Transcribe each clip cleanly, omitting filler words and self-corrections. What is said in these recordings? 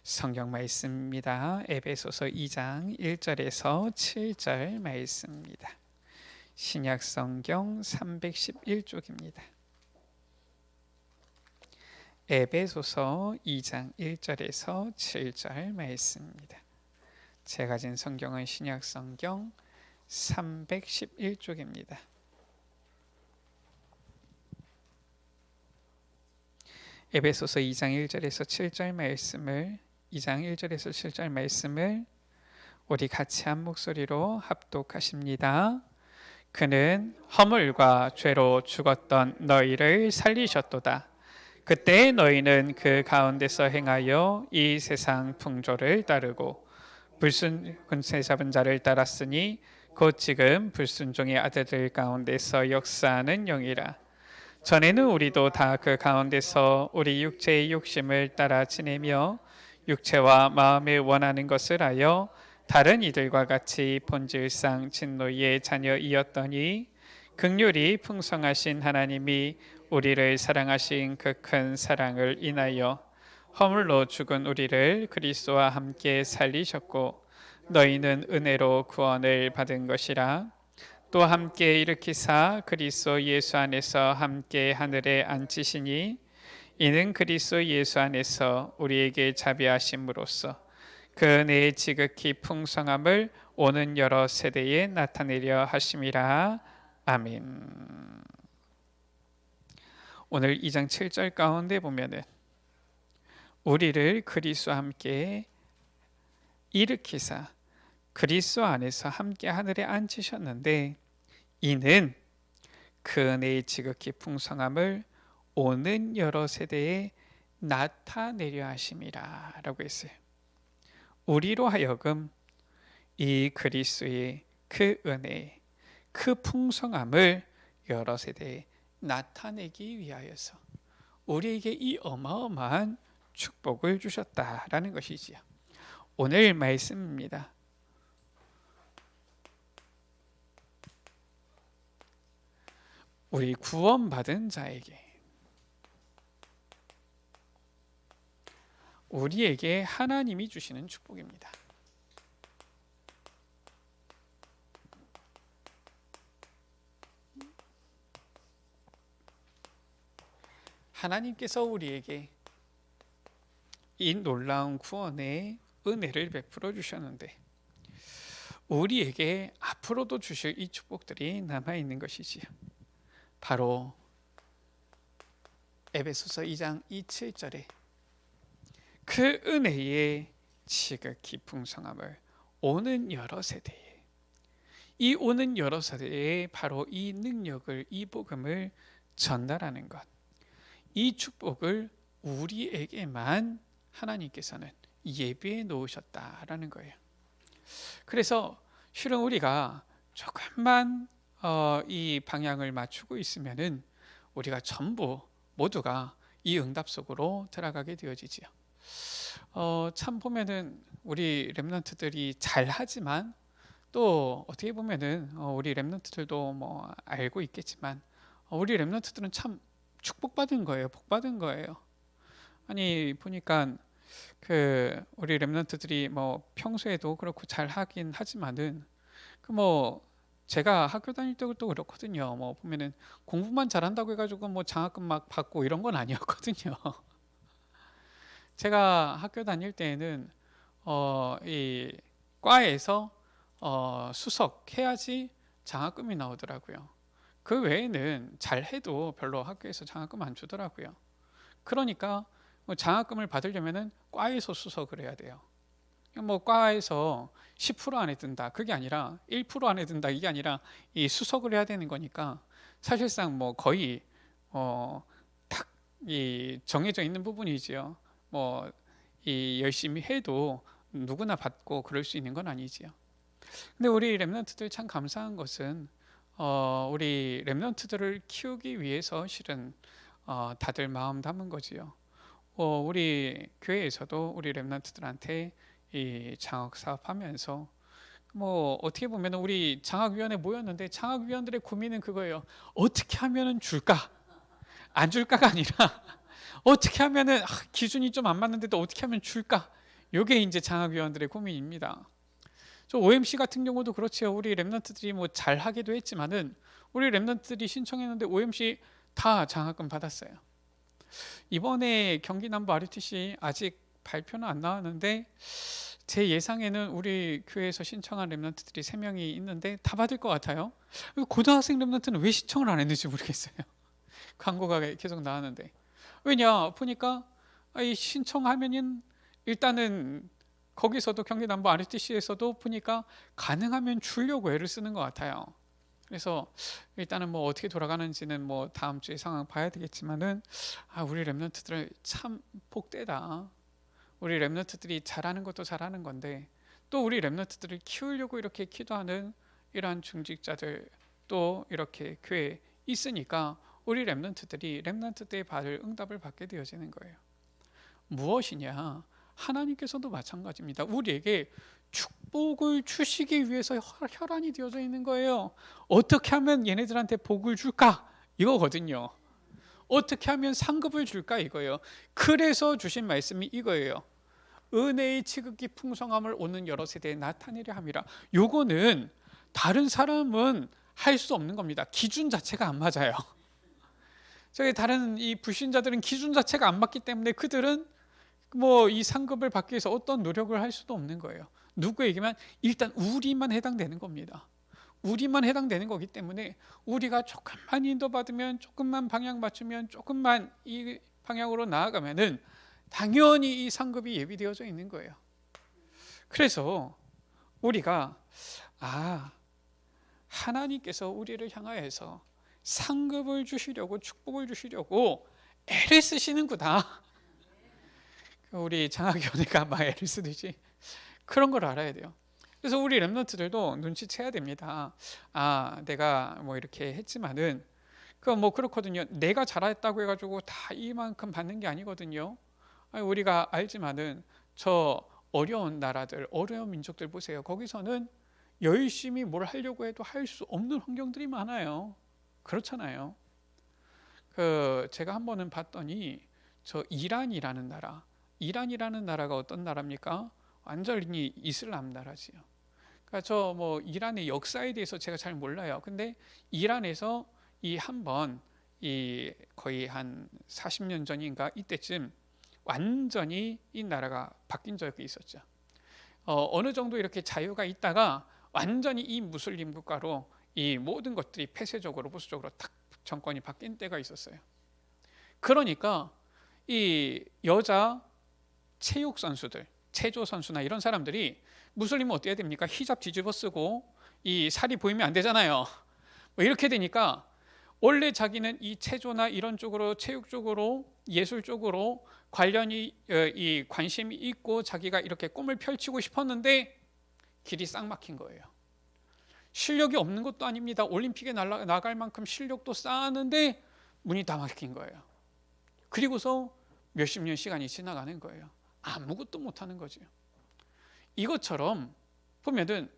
성경 말씀입니다. 에베소서 2장 1절에서 7절 말씀입니다. 신약 성경 311쪽입니다. 에베소서 2장 1절에서 7절 말씀입니다. 제가 가진 성경은 신약 성경 311쪽입니다. 에베소서 2장 1절에서 7절 말씀을 2장 1절에서 7절 말씀을 우리 같이 한 목소리로 합독하십니다. 그는 허물과 죄로 죽었던 너희를 살리셨도다. 그때 너희는 그 가운데서 행하여 이 세상 풍조를 따르고 불순종을 잡은 자를 따랐으니 곧 지금 불순종의 아들들 가운데서 역사하는 영이라. 전에는 우리도 다 그 가운데서 우리 육체의 욕심을 따라 지내며 육체와 마음에 원하는 것을 하여 다른 이들과 같이 본질상 진노의 자녀이었더니 긍휼이 풍성하신 하나님이 우리를 사랑하신 그 큰 사랑을 인하여 허물로 죽은 우리를 그리스도와 함께 살리셨고 너희는 은혜로 구원을 받은 것이라. 또 함께 일으키사 그리스도 예수 안에서 함께 하늘에 앉히시니 이는 그리스도 예수 안에서 우리에게 자비하심으로써 그 은혜의 지극히 풍성함을 오는 여러 세대에 나타내려 하심이라. 아멘. 오늘 2장 7절 가운데 보면은 우리를 그리스도와 함께 일으키사 그리스도 안에서 함께 하늘에 앉히셨는데 이는 그 은혜의 지극히 풍성함을 오는 여러 세대에 나타내려 하심이라 라고 했어요. 우리로 하여금 이 그리스도의 그 은혜, 그 풍성함을 여러 세대에 나타내기 위하여서 우리에게 이 어마어마한 축복을 주셨다라는 것이지요. 오늘 말씀입니다. 우리 구원받은 자에게 우리에게 하나님이 주시는 축복입니다. 하나님께서 우리에게 이 놀라운 구원의 은혜를 베풀어 주셨는데 우리에게 앞으로도 주실 이 축복들이 남아있는 것이지요. 바로 에베소서 2장 27절에 그 은혜의 지극히 풍성함을 오는 여러 세대에 이 오는 여러 세대에 바로 이 능력을 이 복음을 전달하는 것, 이 축복을 우리에게만 하나님께서는 예비해 놓으셨다라는 거예요. 그래서 실은 우리가 조금만 이 방향을 맞추고 있으면은 우리가 전부 모두가 이 응답 속으로 들어가게 되어지지요. 참 보면은 우리 렘넌트들이 잘하지만 또 어떻게 보면은 우리 렘넌트들도 뭐 알고 있겠지만 우리 렘넌트들은 참 축복받은 거예요, 복받은 거예요. 아니 보니까 그 우리 렘넌트들이 뭐 평소에도 그렇고 잘하긴 하지만은 그 뭐 제가 학교 다닐 때도 그렇거든요. 뭐 보면은 공부만 잘한다고 해가지고 뭐 장학금 막 받고 이런 건 아니었거든요. 제가 학교 다닐 때에는 이 과에서 수석해야지 장학금이 나오더라고요. 그 외에는 잘해도 별로 학교에서 장학금 안 주더라고요. 그러니까 뭐 장학금을 받으려면은 과에서 수석을 해야 돼요. 뭐 과에서 10% 안에 든다 그게 아니라 1% 안에 든다 이게 아니라 이 수석을 해야 되는 거니까 사실상 뭐 거의 딱 이 정해져 있는 부분이지요. 뭐 이 열심히 해도 누구나 받고 그럴 수 있는 건 아니지요. 근데 우리 렘넌트들 참 감사한 것은 우리 렘넌트들을 키우기 위해서 실은 다들 마음 담은 거지요. 우리 교회에서도 우리 렘넌트들한테 이 장학 사업하면서 뭐 어떻게 보면 우리 장학위원회 모였는데 장학위원들의 고민은 그거예요. 어떻게 하면은 줄까? 안 줄까가 아니라 어떻게 하면은 기준이 좀 안 맞는데도 어떻게 하면 줄까? 요게 이제 장학위원들의 고민입니다. 저 OMC 같은 경우도 그렇죠. 우리 랩런트들이 뭐 잘하기도 했지만은 우리 랩런트들이 신청했는데 OMC 다 장학금 받았어요. 이번에 경기 남부 RUTC 아직 발표는 안 나왔는데 제 예상에는 우리 교회에서 신청한 랩런트들이 3명이 있는데 다 받을 것 같아요. 고등학생 랩런트는 왜 신청을 안 했는지 모르겠어요. 광고가 계속 나왔는데. 왜냐 보니까 이 신청하면은 일단은 거기서도 경기 남부 RUTC에서도 보니까 가능하면 주려고 애를 쓰는 것 같아요. 그래서 일단은 뭐 어떻게 돌아가는지는 뭐 다음 주에 상황 봐야 되겠지만은 우리 랩런트들 참 복되다. 우리 랩런트들이 잘하는 것도 잘하는 건데 또 우리 랩런트들을 키우려고 이렇게 기도하는 이러한 중직자들 또 이렇게 교회에 있으니까 우리 랩런트들이 랩런트 때에 받을 응답을 받게 되어지는 거예요. 무엇이냐? 하나님께서도 마찬가지입니다. 우리에게 축복을 주시기 위해서 혈안이 되어져 있는 거예요. 어떻게 하면 얘네들한테 복을 줄까? 이거거든요. 어떻게 하면 상급을 줄까? 이거예요. 그래서 주신 말씀이 이거예요. 은혜의 지극히 풍성함을 오는 여러 세대에 나타내려 함이라. 요거는 다른 사람은 할 수 없는 겁니다. 기준 자체가 안 맞아요. 저희 다른 이 불신자들은 기준 자체가 안 맞기 때문에 그들은 뭐 이 상급을 받기 위해서 어떤 노력을 할 수도 없는 거예요. 누구에게만 일단 우리만 해당되는 겁니다. 우리만 해당되는 거기 때문에 우리가 조금만 인도받으면 조금만 방향 맞추면 조금만 이 방향으로 나아가면은 당연히 이 상급이 예비되어져 있는 거예요. 그래서 우리가 하나님께서 우리를 향하여서 상급을 주시려고 축복을 주시려고 애를 쓰시는구나. 우리 장학위원회가 아마 애를 쓰듯이 그런 걸 알아야 돼요. 그래서 우리 랩런트들도 눈치채야 됩니다. 내가 뭐 이렇게 했지만은 그건 뭐 그렇거든요. 내가 잘했다고 해가지고 다 이만큼 받는 게 아니거든요. 우리가 알지만은 저 어려운 나라들, 어려운 민족들 보세요. 거기서는 열심히 뭘 하려고 해도 할 수 없는 환경들이 많아요. 그렇잖아요. 제가 한 번은 봤더니 저 이란이라는 나라가 어떤 나라입니까? 완전히 이슬람 나라지요. 그러니까 저 뭐 이란의 역사에 대해서 제가 잘 몰라요. 근데 이란에서 이 한번 이 거의 한 40년 전인가 이때쯤 완전히 이 나라가 바뀐 적이 있었죠. 어느 정도 이렇게 자유가 있다가 완전히 이 무슬림 국가로 이 모든 것들이 폐쇄적으로 보수적으로 탁 정권이 바뀐 때가 있었어요. 그러니까 이 여자 체육 선수들, 체조 선수나 이런 사람들이 무슬림은 어떻게 해야 됩니까? 히잡 뒤집어 쓰고 이 살이 보이면 안 되잖아요. 뭐 이렇게 되니까 원래 자기는 이 체조나 이런 쪽으로 체육 쪽으로 예술 쪽으로 관련이 이 관심이 있고 자기가 이렇게 꿈을 펼치고 싶었는데 길이 싹 막힌 거예요. 실력이 없는 것도 아닙니다. 올림픽에 나갈 만큼 실력도 쌓았는데 문이 다 막힌 거예요. 그리고서 몇십 년 시간이 지나가는 거예요. 아무것도 못하는 거죠. 이것처럼 보면은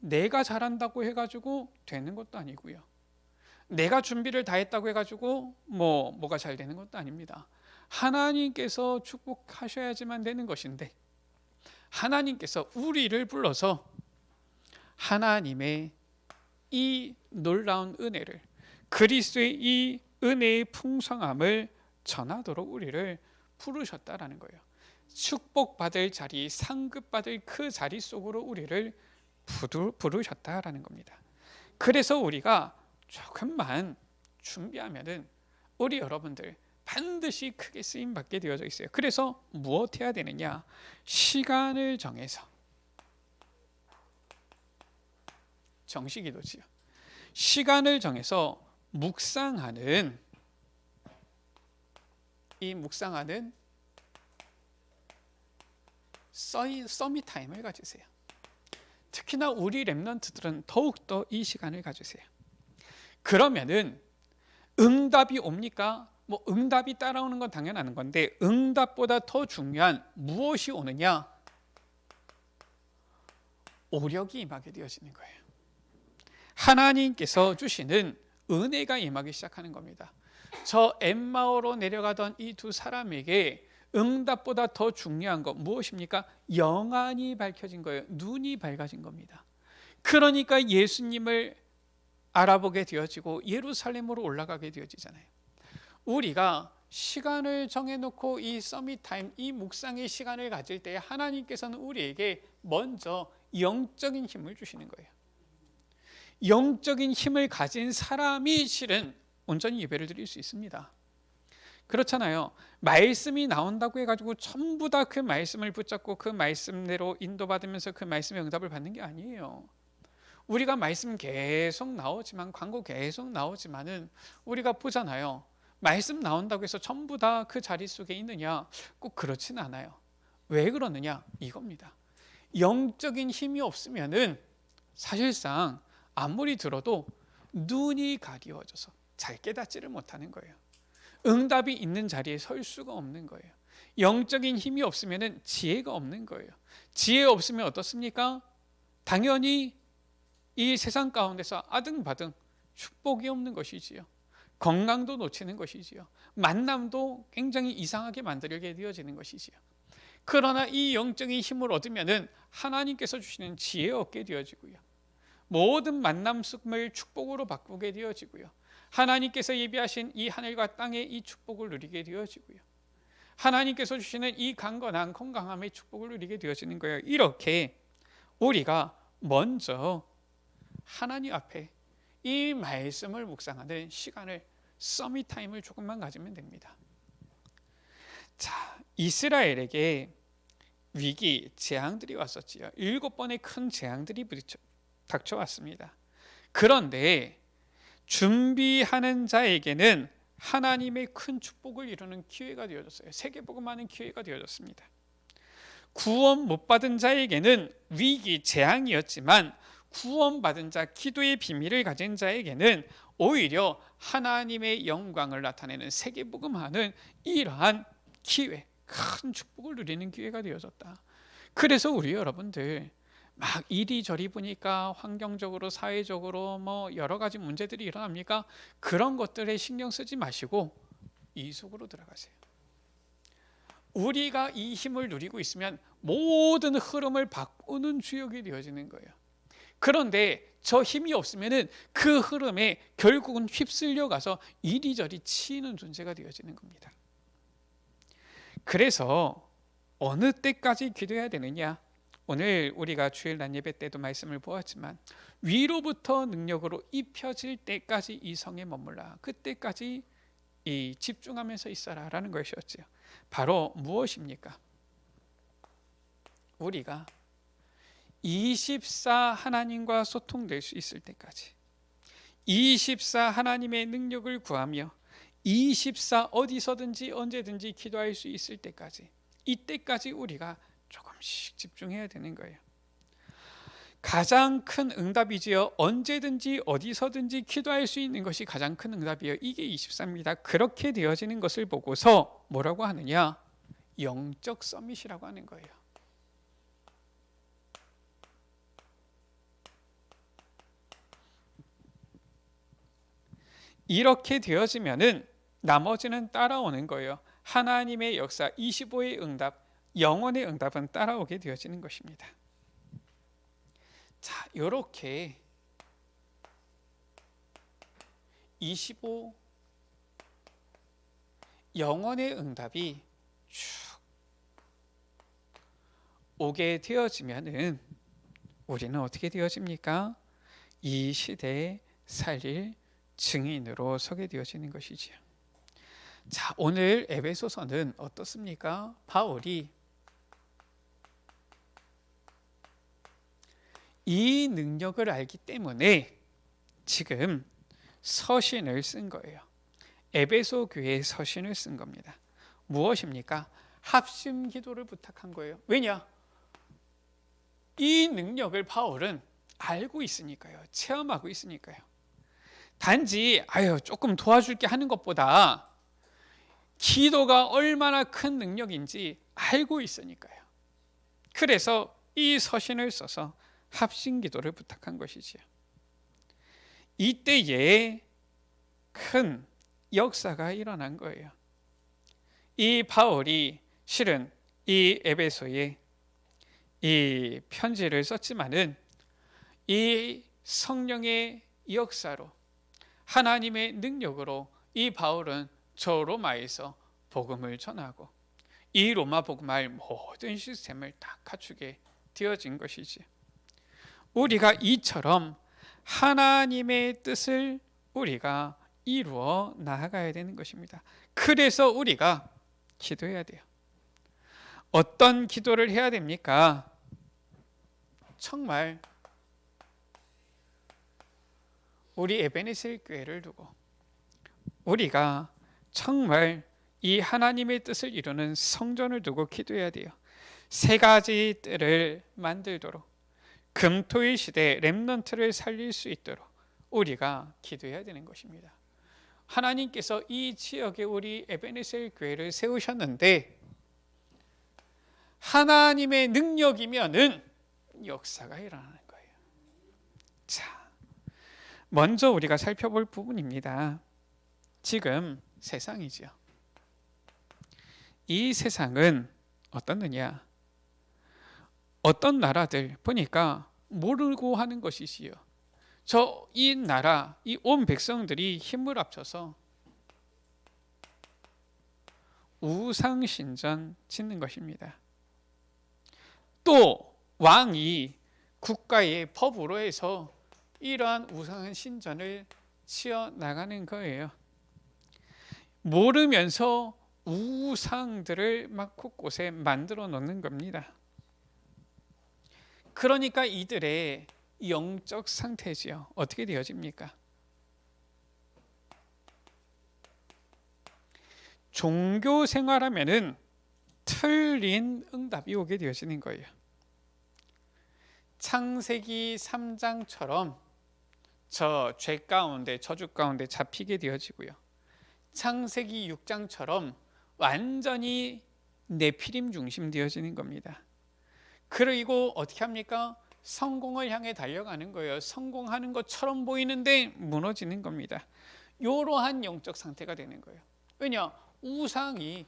내가 잘한다고 해가지고 되는 것도 아니고요. 내가 준비를 다 했다고 해가지고 뭐가 잘 되는 것도 아닙니다. 하나님께서 축복하셔야지만 되는 것인데 하나님께서 우리를 불러서 하나님의 이 놀라운 은혜를 그리스도의 이 은혜의 풍성함을 전하도록 우리를 부르셨다라는 거예요. 축복받을 자리, 상급받을 그 자리 속으로 우리를 부르셨다라는 겁니다. 그래서 우리가 조금만 준비하면은 우리 여러분들 반드시 크게 쓰임 받게 되어져 있어요. 그래서 무엇 해야 되느냐? 시간을 정해서 정식기도지요. 시간을 정해서 묵상하는 서밋 타임을 가지세요. 특히나 우리 랩런트들은 더욱더 이 시간을 가지세요. 그러면은 응답이 옵니까? 응답이 따라오는 건 당연한 건데 응답보다 더 중요한 무엇이 오느냐? 오력이 임하게 되어지는 거예요. 하나님께서 주시는 은혜가 임하기 시작하는 겁니다. 저 엠마오로 내려가던 이 두 사람에게 응답보다 더 중요한 것 무엇입니까? 영안이 밝혀진 거예요. 눈이 밝아진 겁니다. 그러니까 예수님을 알아보게 되어지고 예루살렘으로 올라가게 되어지잖아요. 우리가 시간을 정해놓고 이 서밋 타임, 이 묵상의 시간을 가질 때 하나님께서는 우리에게 먼저 영적인 힘을 주시는 거예요. 영적인 힘을 가진 사람이 실은 온전히 예배를 드릴 수 있습니다. 그렇잖아요. 말씀이 나온다고 해가지고 전부 다 그 말씀을 붙잡고 그 말씀대로 인도받으면서 그 말씀의 응답을 받는 게 아니에요. 우리가 말씀 계속 나오지만, 광고 계속 나오지만은 우리가 보잖아요. 말씀 나온다고 해서 전부 다 그 자리 속에 있느냐? 꼭 그렇진 않아요. 왜 그러느냐? 이겁니다. 영적인 힘이 없으면은 사실상 아무리 들어도 눈이 가리워져서 잘 깨닫지를 못하는 거예요. 응답이 있는 자리에 설 수가 없는 거예요. 영적인 힘이 없으면은 지혜가 없는 거예요. 지혜 없으면 어떻습니까? 당연히 이 세상 가운데서 아등바등 축복이 없는 것이지요. 건강도 놓치는 것이지요. 만남도 굉장히 이상하게 만들게 되어지는 것이지요. 그러나 이 영적인 힘을 얻으면은 하나님께서 주시는 지혜 얻게 되어지고요. 모든 만남을 축복으로 바꾸게 되어지고요. 하나님께서 예비하신 이 하늘과 땅의 이 축복을 누리게 되어지고요. 하나님께서 주시는 이 강건한 건강함의 축복을 누리게 되어지는 거예요. 이렇게 우리가 먼저 하나님 앞에 이 말씀을 묵상하는 시간을, 서밋 타임을 조금만 가지면 됩니다. 자, 이스라엘에게 위기, 재앙들이 왔었지요. 7번의 큰 재앙들이 닥쳐왔습니다. 그런데 준비하는 자에게는 하나님의 큰 축복을 이루는 기회가 되어졌어요. 세계복음하는 기회가 되어졌습니다. 구원 못 받은 자에게는 위기, 재앙이었지만 구원받은 자, 기도의 비밀을 가진 자에게는 오히려 하나님의 영광을 나타내는 세계복음하는 이러한 기회, 큰 축복을 누리는 기회가 되어졌다. 그래서 우리 여러분들 막 이리저리 보니까 환경적으로, 사회적으로 뭐 여러 가지 문제들이 일어납니까? 그런 것들에 신경 쓰지 마시고 이 속으로 들어가세요. 우리가 이 힘을 누리고 있으면 모든 흐름을 바꾸는 주역이 되어지는 거예요. 그런데 저 힘이 없으면 그 흐름에 결국은 휩쓸려 가서 이리저리 치이는 존재가 되어지는 겁니다. 그래서 어느 때까지 기도해야 되느냐? 오늘 우리가 주일 날 예배 때도 말씀을 보았지만 위로부터 능력으로 입혀질 때까지 이 성에 머물라. 그때까지 이 집중하면서 있어라 라는 것이었죠. 바로 무엇입니까? 우리가 24 하나님과 소통될 수 있을 때까지, 24 하나님의 능력을 구하며 24 어디서든지 언제든지 기도할 수 있을 때까지, 이때까지 우리가 조금씩 집중해야 되는 거예요. 가장 큰 응답이지요. 언제든지 어디서든지 기도할 수 있는 것이 가장 큰 응답이에요. 이게 24입니다. 그렇게 되어지는 것을 보고서 뭐라고 하느냐? 영적 서밋이라고 하는 거예요. 이렇게 되어지면은 나머지는 따라오는 거예요. 하나님의 역사, 25의 응답, 영원의 응답은 따라오게 되어지는 것입니다. 자, 이렇게 25 영원의 응답이 쭉 오게 되어지면은 우리는 어떻게 되어집니까? 이 시대에 살릴 증인으로 서게 되어지는 것이지요. 자, 오늘 에베소서는 어떻습니까? 바울이 이 능력을 알기 때문에 지금 서신을 쓴 거예요. 에베소 교회의 서신을 쓴 겁니다. 무엇입니까? 합심 기도를 부탁한 거예요. 왜냐? 이 능력을 바울은 알고 있으니까요. 체험하고 있으니까요. 단지 조금 도와줄게 하는 것보다 기도가 얼마나 큰 능력인지 알고 있으니까요. 그래서 이 서신을 써서 합심 기도를 부탁한 것이지요. 이때에 큰 역사가 일어난 거예요. 이 바울이 실은 이 에베소에 이 편지를 썼지만은 이 성령의 역사로 하나님의 능력으로 이 바울은 저 로마에서 복음을 전하고 이 로마 복음할 모든 시스템을 다 갖추게 되어진 것이지. 우리가 이처럼 하나님의 뜻을 우리가 이루어 나아가야 되는 것입니다. 그래서 우리가 기도해야 돼요. 어떤 기도를 해야 됩니까? 정말 우리 에베네셀 교회를 두고 우리가 정말 이 하나님의 뜻을 이루는 성전을 두고 기도해야 돼요. 세 가지 뜰을 만들도록 금토일 시대 렘넌트를 살릴 수 있도록 우리가 기도해야 되는 것입니다. 하나님께서 이 지역에 우리 에베네셀 교회를 세우셨는데 하나님의 능력이면은 역사가 일어나는 거예요. 자, 먼저 우리가 살펴볼 부분입니다. 지금 세상이죠. 이 세상은 어떻느냐? 어떤 나라들 보니까 모르고 하는 것이지요. 이 나라, 이 온 백성들이 힘을 합쳐서 우상신전 짓는 것입니다. 또 왕이 국가의 법으로 해서 이러한 우상신전을 치어 나가는 거예요. 모르면서 우상들을 막 곳곳에 만들어 놓는 겁니다. 그러니까 이들의 영적 상태지요. 어떻게 되어집니까? 종교 생활하면은 틀린 응답이 오게 되어지는 거예요. 창세기 3장처럼 저 죄 가운데 저주 가운데 잡히게 되어지고요. 창세기 6장처럼 완전히 네피림 중심 되어지는 겁니다. 그리고 어떻게 합니까? 성공을 향해 달려가는 거예요. 성공하는 것처럼 보이는데 무너지는 겁니다. 이러한 영적 상태가 되는 거예요. 왜냐? 우상이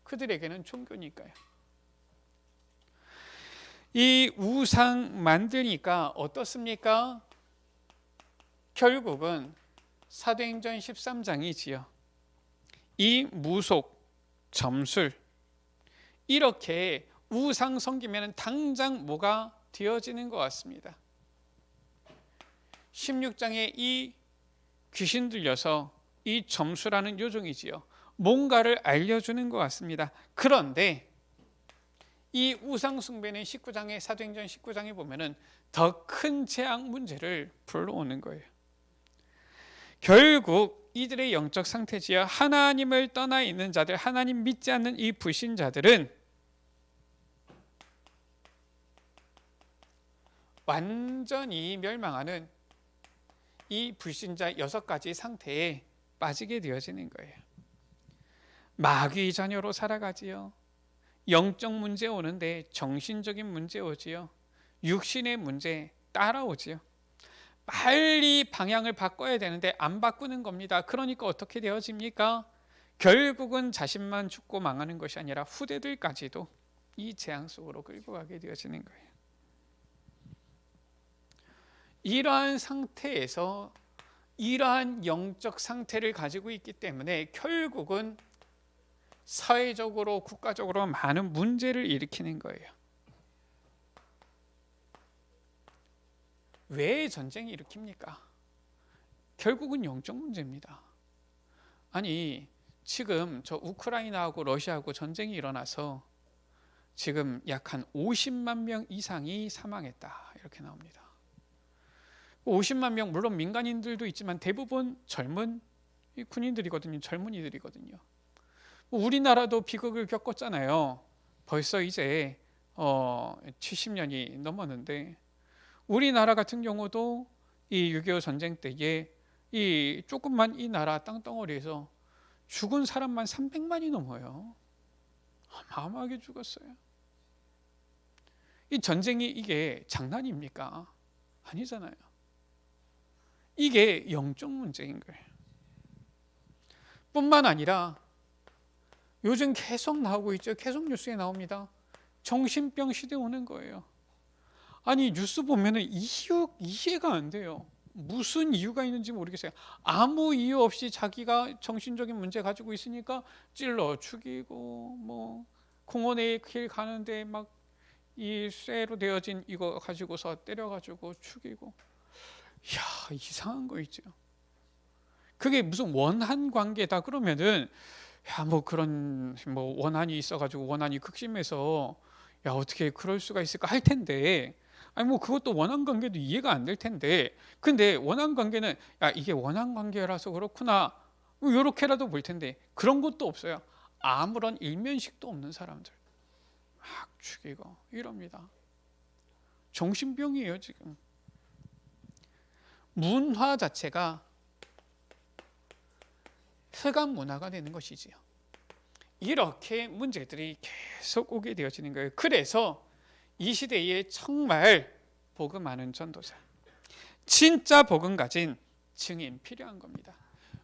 그들에게는 종교니까요. 이 우상 만드니까 어떻습니까? 결국은 사도행전 13장이지요. 이 무속, 점술 이렇게 우상 섬기면 당장 뭐가 되어지는 것 같습니다. 16장에 이 귀신 들려서 이 점수라는 요정이지요. 뭔가를 알려주는 것 같습니다. 그런데 이 우상 숭배는 19장에 사도행전 19장에 보면은 더 큰 재앙 문제를 불러오는 거예요. 결국 이들의 영적 상태지요. 하나님을 떠나 있는 자들, 하나님 믿지 않는 이 불신자들은 완전히 멸망하는 이 불신자 6가지 상태에 빠지게 되어지는 거예요. 마귀 자녀로 살아가지요. 영적 문제 오는데 정신적인 문제 오지요. 육신의 문제 따라오지요. 빨리 방향을 바꿔야 되는데 안 바꾸는 겁니다. 그러니까 어떻게 되어집니까? 결국은 자신만 죽고 망하는 것이 아니라 후대들까지도 이 재앙 속으로 끌고 가게 되어지는 거예요. 이러한 상태에서 이러한 영적 상태를 가지고 있기 때문에 결국은 사회적으로 국가적으로 많은 문제를 일으키는 거예요. 왜 전쟁이 일으킵니까? 결국은 영적 문제입니다. 아니 지금 저 우크라이나하고 러시아하고 전쟁이 일어나서 지금 약 한 50만 명 이상이 사망했다 이렇게 나옵니다. 50만 명 물론 민간인들도 있지만 대부분 젊은 군인들이거든요. 젊은이들이거든요. 우리나라도 비극을 겪었잖아요. 벌써 이제 70년이 넘었는데 우리나라 같은 경우도 이 6.25 전쟁 때에 이 조금만 이 나라 땅덩어리에서 죽은 사람만 300만이 넘어요. 어마어마하게 죽었어요. 이 전쟁이 이게 장난입니까? 아니잖아요. 이게 영적 문제인 거예요. 뿐만 아니라 요즘 계속 나오고 있죠. 계속 뉴스에 나옵니다. 정신병 시대 오는 거예요. 아니 뉴스 보면은 이해가 안 돼요. 무슨 이유가 있는지 모르겠어요. 아무 이유 없이 자기가 정신적인 문제 가지고 있으니까 찔러 죽이고, 뭐 공원에 길 가는데 막 이 쇠로 되어진 이거 가지고서 때려가지고 죽이고. 이야, 이상한 거 있죠. 그게 무슨 원한 관계다 그러면은, 야, 뭐 그런 뭐 원한이 있어가지고 원한이 극심해서 야 어떻게 그럴 수가 있을까 할 텐데, 아니 뭐 그것도 원한 관계도 이해가 안 될 텐데, 근데 원한 관계는 야 이게 원한 관계라서 그렇구나 뭐 요렇게라도 볼 텐데, 그런 것도 없어요. 아무런 일면식도 없는 사람들 막 죽이고 이럽니다. 정신병이에요 지금. 문화 자체가 흑암 문화가 되는 것이지요. 이렇게 문제들이 계속 오게 되어지는 거예요. 그래서 이 시대에 정말 복음 많은 전도자, 진짜 복음 가진 증인 필요한 겁니다.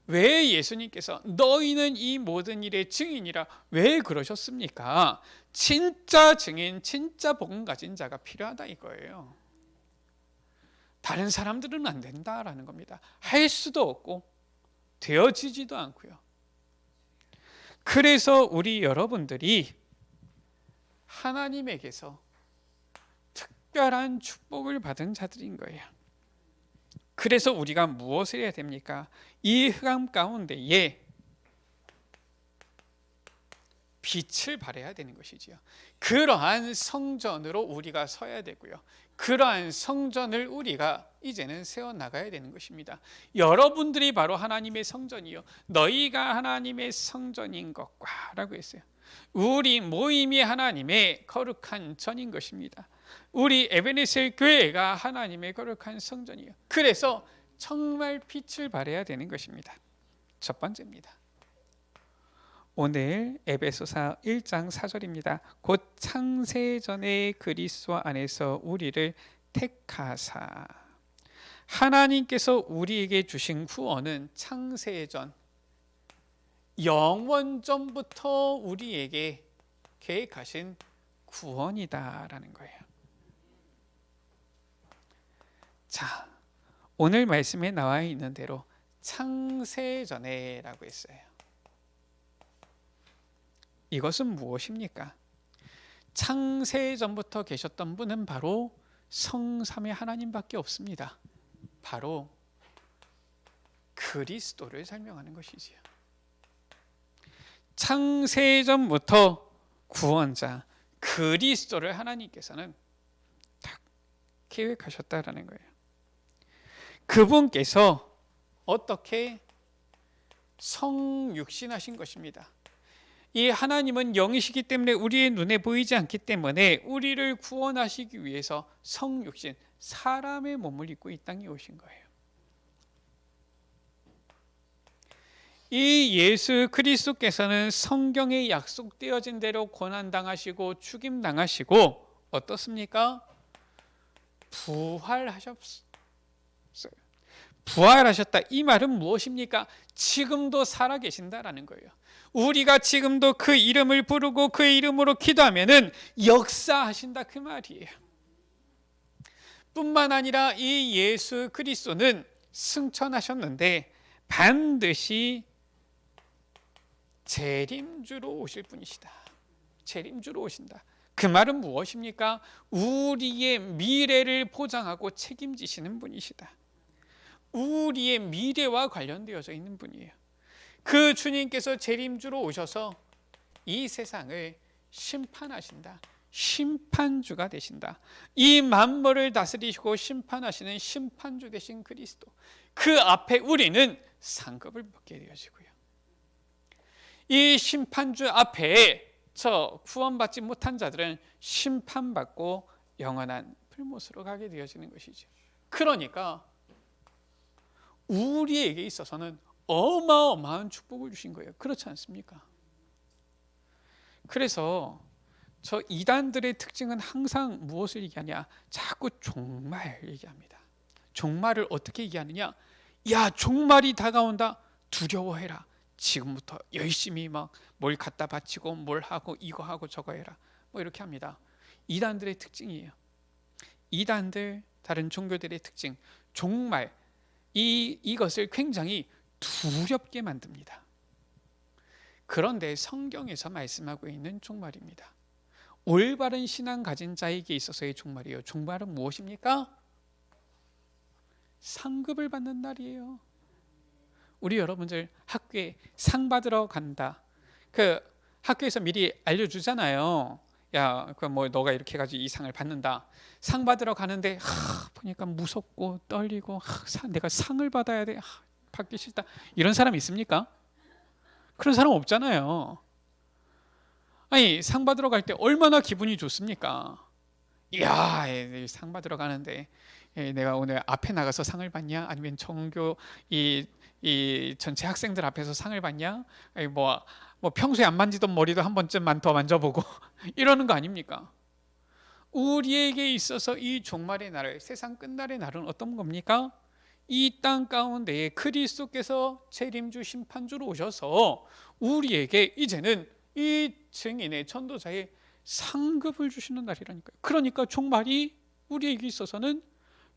왜 예수님께서 너희는 이 모든 일의 증인이라 왜 그러셨습니까? 진짜 증인, 진짜 복음 가진 자가 필요하다 이거예요. 다른 사람들은 안 된다라는 겁니다. 할 수도 없고 되어지지도 않고요. 그래서 우리 여러분들이 하나님에게서 특별한 축복을 받은 자들인 거예요. 그래서 우리가 무엇을 해야 됩니까? 이 흑암 가운데에 빛을 발해야 되는 것이지요. 그러한 성전으로 우리가 서야 되고요. 그러한 성전을 우리가 이제는 세워나가야 되는 것입니다. 여러분들이 바로 하나님의 성전이요 너희가 하나님의 성전인 것과 라고 했어요. 우리 모임이 하나님의 거룩한 전인 것입니다. 우리 에베네셀 교회가 하나님의 거룩한 성전이요, 그래서 정말 빛을 발해야 되는 것입니다. 첫 번째입니다. 오늘 에베소서 1장 4절입니다. 곧 창세전에 그리스도 안에서 우리를 택하사. 하나님께서 우리에게 주신 구원은 창세전, 영원전부터 우리에게 계획하신 구원이다라는 거예요. 자, 오늘 말씀에 나와 있는 대로 창세전에라고 했어요. 이것은 무엇입니까? 창세전부터 계셨던 분은 바로 성삼위 하나님밖에 없습니다. 바로 그리스도를 설명하는 것이지요. 창세전부터 구원자 그리스도를 하나님께서는 딱 계획하셨다라는 거예요. 그분께서 어떻게 성육신하신 것입니다. 이 하나님은 영이시기 때문에 우리의 눈에 보이지 않기 때문에 우리를 구원하시기 위해서 성육신, 사람의 몸을 입고 이 땅에 오신 거예요. 이 예수 그리스도께서는 성경에 약속되어진 대로 고난당하시고 죽임당하시고 어떻습니까? 부활하셨어요. 부활하셨다. 이 말은 무엇입니까? 지금도 살아계신다라는 거예요. 우리가 지금도 그 이름을 부르고 그 이름으로 기도하면은 역사하신다 그 말이에요. 뿐만 아니라 이 예수 그리스도는 승천하셨는데 반드시 재림주로 오실 분이시다. 재림주로 오신다. 그 말은 무엇입니까? 우리의 미래를 보장하고 책임지시는 분이시다. 우리의 미래와 관련되어져 있는 분이에요. 그 주님께서 재림주로 오셔서 이 세상을 심판하신다. 심판주가 되신다. 이 만물을 다스리시고 심판하시는 심판주 되신 그리스도, 그 앞에 우리는 상급을 받게 되어지고요. 이 심판주 앞에 저 구원받지 못한 자들은 심판받고 영원한 풀못으로 가게 되어지는 것이죠. 그러니까 우리에게 있어서는 어마어마한 축복을 주신 거예요. 그렇지 않습니까? 그래서 저 이단들의 특징은 항상 무엇을 얘기하냐? 자꾸 종말 얘기합니다. 종말을 어떻게 얘기하느냐? 야, 종말이 다가온다. 두려워해라. 지금부터 열심히 막 뭘 갖다 바치고 뭘 하고 이거 하고 저거 해라 뭐 이렇게 합니다. 이단들의 특징이에요. 이단들, 다른 종교들의 특징, 정말 이것을 굉장히 두렵게 만듭니다. 그런데 성경에서 말씀하고 있는 종말입니다. 올바른 신앙 가진 자에게 있어서의 종말이에요. 종말은 무엇입니까? 상급을 받는 날이에요. 우리 여러분들 학교에 상 받으러 간다. 그 학교에서 미리 알려주잖아요. 야, 그 뭐 너가 이렇게 해가지고 이 상을 받는다. 상 받으러 가는데 보니까 무섭고 떨리고 내가 상을 받아야 돼. 받기 싫다. 이런 사람 있습니까? 그런 사람 없잖아요. 아니, 상 받으러 갈 때 얼마나 기분이 좋습니까? 이야, 상 받으러 가는데 내가 오늘 앞에 나가서 상을 받냐? 아니면 전교 이 전체 학생들 앞에서 상을 받냐? 아니, 뭐 평소에 안 만지던 머리도 한 번쯤만 더 만져보고 이러는 거 아닙니까? 우리에게 있어서 이 종말의 날, 세상 끝날의 날은 어떤 겁니까? 이 땅 가운데에 그리스도께서 재림주 심판주로 오셔서 우리에게 이제는 이 증인의 전도자의 상급을 주시는 날이라니까요. 그러니까 종말이 우리에게 있어서는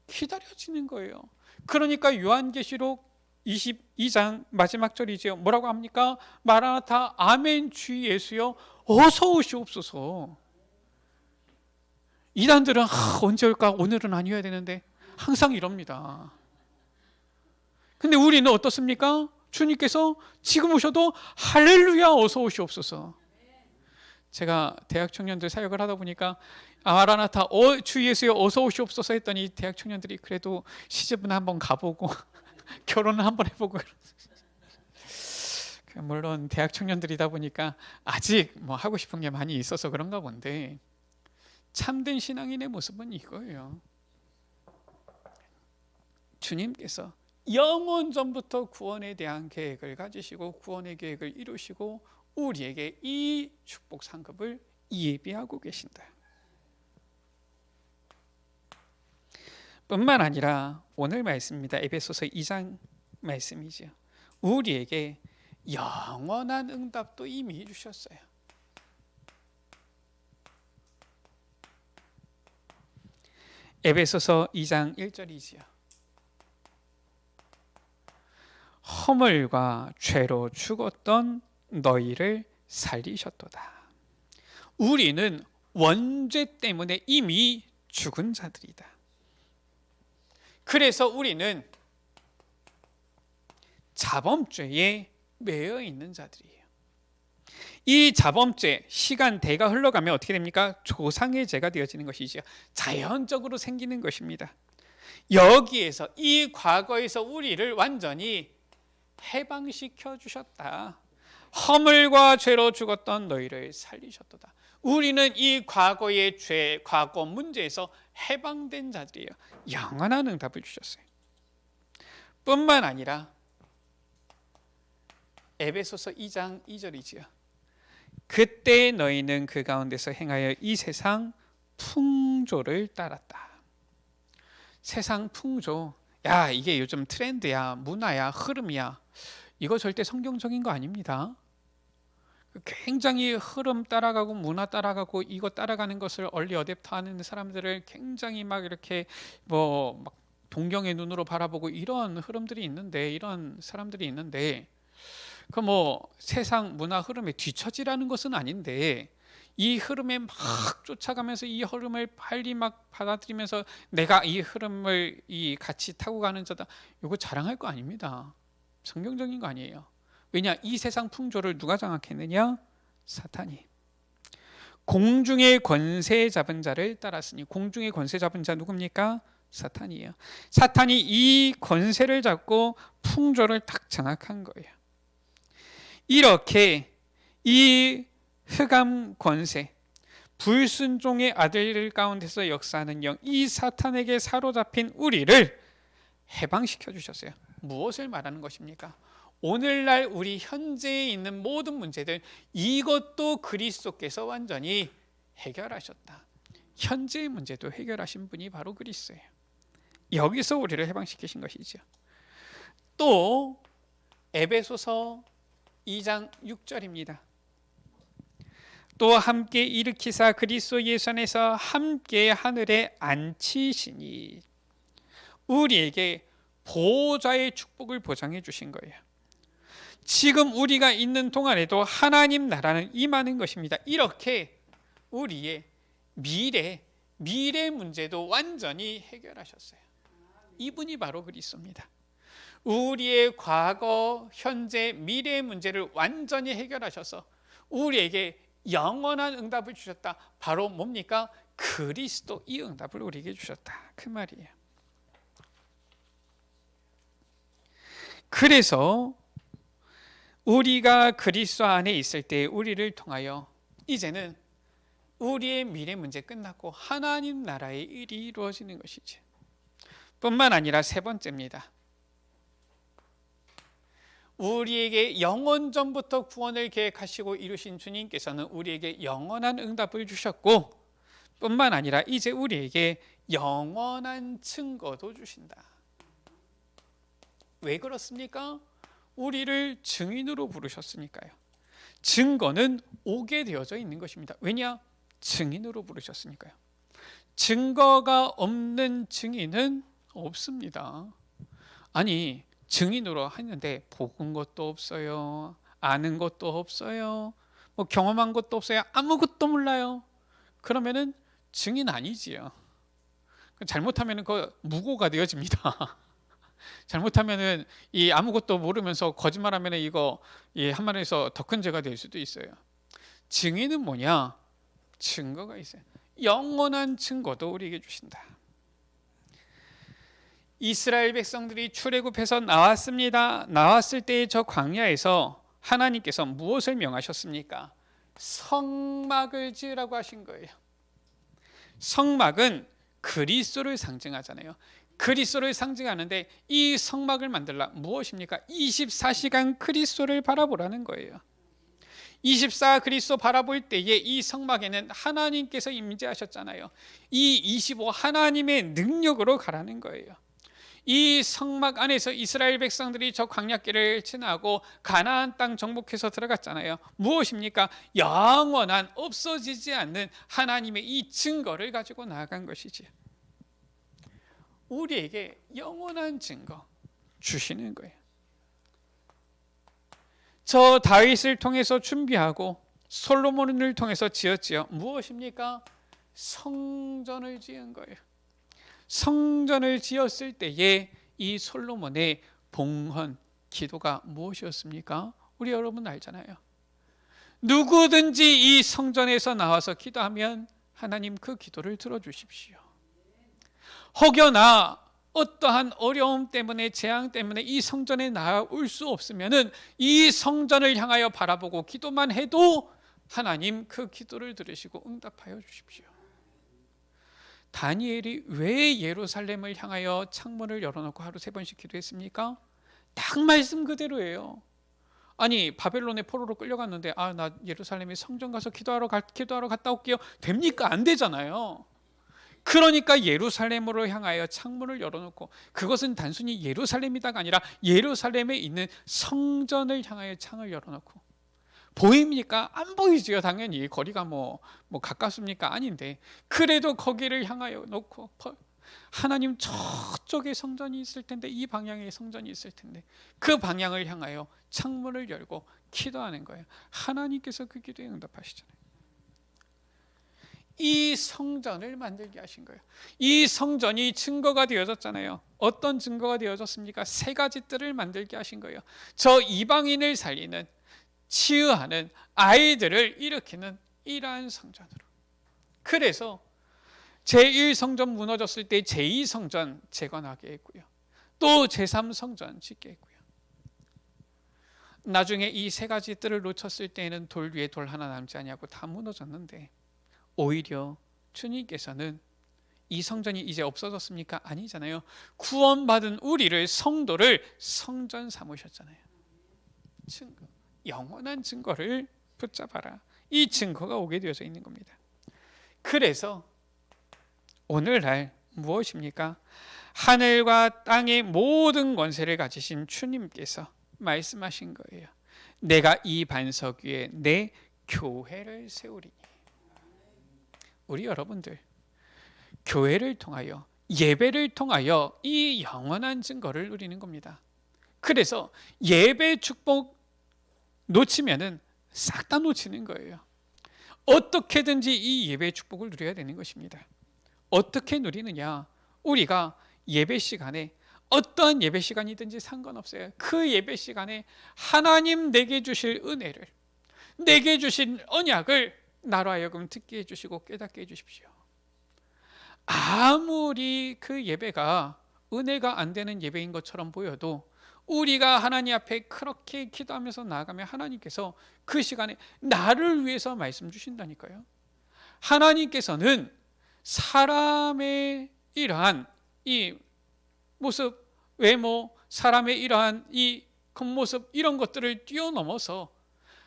기다려지는 거예요. 그러니까 요한계시록 22장 마지막 절이죠. 뭐라고 합니까? 마라나타 아멘 주 예수여 어서 오시옵소서. 이단들은 언제 올까? 오늘은 아니어야 되는데 항상 이럽니다. 근데 우리는 어떻습니까? 주님께서 지금 오셔도 할렐루야 어서 오시옵소서. 제가 대학 청년들 사역을 하다 보니까 마라나타 주 예수여 어서 오시옵소서 했더니 대학 청년들이 그래도 시집은 한번 가보고 결혼은 한번 해보고 물론 대학 청년들이다 보니까 아직 뭐 하고 싶은 게 많이 있어서 그런가 본데 참된 신앙인의 모습은 이거예요. 주님께서 영원 전부터 구원에 대한 계획을 가지시고 구원의 계획을 이루시고 우리에게 이 축복 상급을 예비하고 계신다. 뿐만 아니라 오늘 말씀입니다. 에베소서 2장 말씀이죠. 우리에게 영원한 응답도 이미 주셨어요. 에베소서 2장 1절이지요. 허물과 죄로 죽었던 너희를 살리셨도다. 우리는 원죄 때문에 이미 죽은 자들이다. 그래서 우리는 자범죄에 매여 있는 자들이에요. 이 자범죄, 시간 대가 흘러가면 어떻게 됩니까? 조상의 죄가 되어지는 것이죠. 자연적으로 생기는 것입니다. 여기에서 이 과거에서 우리를 완전히 해방시켜 주셨다. 허물과 죄로 죽었던 너희를 살리셨도다. 우리는 이 과거의 죄, 과거 문제에서 해방된 자들이에요. 영원한 응답을 주셨어요. 뿐만 아니라 에베소서 2장 2절이지요. 그때 너희는 그 가운데서 행하여 이 세상 풍조를 따랐다. 세상 풍조, 야 이게 요즘 트렌드야, 문화야, 흐름이야. 이거 절대 성경적인 거 아닙니다. 굉장히 흐름 따라가고 문화 따라가고 이거 따라가는 것을 얼리 어댑터 하는 사람들을 굉장히 막 이렇게 막 동경의 눈으로 바라보고 이런 흐름들이 있는데, 이런 사람들이 있는데 그 세상 문화 흐름에 뒤처지라는 것은 아닌데 이 흐름에 막 쫓아가면서 이 흐름을 빨리 막 받아들이면서 내가 이 흐름을 같이 타고 가는 자다, 이거 자랑할 거 아닙니다. 성경적인 거 아니에요. 왜냐? 이 세상 풍조를 누가 장악했느냐? 사탄이. 공중의 권세 잡은 자를 따랐으니, 공중의 권세 잡은 자 누굽니까? 사탄이에요. 사탄이 이 권세를 잡고 풍조를 딱 장악한 거예요. 이렇게 이 흑암 권세, 불순종의 아들 가운데서 역사하는 영, 이 사탄에게 사로잡힌 우리를 해방시켜 주셨어요. 무엇을 말하는 것입니까? 오늘날 우리 현재에 있는 모든 문제들, 이것도 그리스도께서 완전히 해결하셨다. 현재의 문제도 해결하신 분이 바로 그리스도예요. 여기서 우리를 해방시키신 것이죠. 또 에베소서 2장 6절입니다. 또 함께 일으키사 그리스도 예수 안에서 함께 하늘에 앉히시니 우리에게 보좌의 축복을 보장해 주신 거예요. 지금 우리가 있는 동안에도 하나님 나라는 임하는 것입니다. 이렇게 우리의 미래 문제도 완전히 해결하셨어요. 이분이 바로 그리스도입니다. 우리의 과거, 현재, 미래의 문제를 완전히 해결하셔서 우리에게 영원한 응답을 주셨다. 바로 뭡니까? 그리스도 이 응답을 우리에게 주셨다. 그 말이에요. 그래서 우리가 그리스도 안에 있을 때 우리를 통하여 이제는 우리의 미래 문제 끝났고 하나님 나라의 일이 이루어지는 것이지. 뿐만 아니라 세 번째입니다. 우리에게 영원전부터 구원을 계획하시고 이루신 주님께서는 우리에게 영원한 응답을 주셨고 뿐만 아니라 이제 우리에게 영원한 증거도 주신다. 왜 그렇습니까? 우리를 증인으로 부르셨으니까요. 증거는 오게 되어져 있는 것입니다. 왜냐? 증인으로 부르셨으니까요. 증거가 없는 증인은 없습니다. 아니, 증인으로 하는데 복은 것도 없어요. 아는 것도 없어요. 뭐 경험한 것도 없어요. 아무것도 몰라요. 그러면은 증인 아니지요. 잘못하면은 그 무고가 되어집니다. 잘못하면은 이 아무것도 모르면서 거짓말하면은 이거 한마디에서 더 큰 죄가 될 수도 있어요. 증인은 뭐냐? 증거가 있어요. 영원한 증거도 우리에게 주신다. 이스라엘 백성들이 출애굽해서 나왔습니다. 나왔을 때 저 광야에서 하나님께서 무엇을 명하셨습니까? 성막을 지으라고 하신 거예요. 성막은 그리스도를 상징하잖아요. 그리스도를 상징하는데 이 성막을 만들라 무엇입니까? 24시간 그리스도를 바라보라는 거예요. 24 그리스도 바라볼 때에 이 성막에는 하나님께서 임재하셨잖아요. 이 25 하나님의 능력으로 가라는 거예요. 이 성막 안에서 이스라엘 백성들이 저 광야길을 지나고 가나안 땅 정복해서 들어갔잖아요. 무엇입니까? 영원한 없어지지 않는 하나님의 이 증거를 가지고 나아간 것이지. 우리에게 영원한 증거 주시는 거예요. 저 다윗을 통해서 준비하고 솔로몬을 통해서 지었지요. 무엇입니까? 성전을 지은 거예요. 성전을 지었을 때에 이 솔로몬의 봉헌 기도가 무엇이었습니까? 우리 여러분 알잖아요. 누구든지 이 성전에서 나와서 기도하면 하나님 그 기도를 들어주십시오. 혹여나 어떠한 어려움 때문에 재앙 때문에 이 성전에 나올 수 없으면은 이 성전을 향하여 바라보고 기도만 해도 하나님 그 기도를 들으시고 응답하여 주십시오. 다니엘이 왜 예루살렘을 향하여 창문을 열어놓고 하루 3번씩 기도했습니까? 딱 말씀 그대로예요. 아니 바벨론의 포로로 끌려갔는데 나 예루살렘에 성전 가서 기도하러 갔다 올게요. 됩니까? 안 되잖아요. 그러니까 예루살렘으로 향하여 창문을 열어놓고 그것은 단순히 예루살렘이다가 아니라 예루살렘에 있는 성전을 향하여 창을 열어놓고 보입니까? 안 보이지요. 당연히 거리가 뭐 가깝습니까? 아닌데 그래도 거기를 향하여 놓고 하나님 저쪽에 성전이 있을 텐데 이 방향에 성전이 있을 텐데 그 방향을 향하여 창문을 열고 기도하는 거예요. 하나님께서 그 기도에 응답하시잖아요. 이 성전을 만들게 하신 거예요. 이 성전이 증거가 되어졌잖아요. 어떤 증거가 되어졌습니까? 3가지 뜰을 만들게 하신 거예요. 저 이방인을 살리는 치유하는 아이들을 일으키는 이러한 성전으로. 그래서 제1성전 무너졌을 때 제2성전 재건하게 했고요. 또 제3성전 짓게 했고요. 나중에 이 3가지 뜰을 놓쳤을 때에는 돌 위에 돌 하나 남지 아니하고 다 무너졌는데 오히려 주님께서는 이 성전이 이제 없어졌습니까? 아니잖아요. 구원받은 우리를 성도를 성전 삼으셨잖아요. 증거. 영원한 증거를 붙잡아라. 이 증거가 오게 되어져 있는 겁니다. 그래서 오늘날 무엇입니까? 하늘과 땅의 모든 권세를 가지신 주님께서 말씀하신 거예요. 내가 이 반석 위에 내 교회를 세우리니. 우리 여러분들, 교회를 통하여, 예배를 통하여 이 영원한 증거를 누리는 겁니다. 그래서 예배 축복 놓치면은 싹 다 놓치는 거예요. 어떻게든지 이 예배 축복을 누려야 되는 것입니다. 어떻게 누리느냐? 우리가 예배 시간에, 어떠한 예배 시간이든지 상관없어요. 그 예배 시간에 하나님 내게 주실 은혜를, 내게 주신 언약을 나로 하여금 듣게 해주시고 깨닫게 해주십시오. 아무리 그 예배가 은혜가 안 되는 예배인 것처럼 보여도 우리가 하나님 앞에 그렇게 기도하면서 나아가면 하나님께서 그 시간에 나를 위해서 말씀 주신다니까요. 하나님께서는 사람의 이러한 이 모습, 외모, 사람의 이러한 이 겉모습, 이런 것들을 뛰어넘어서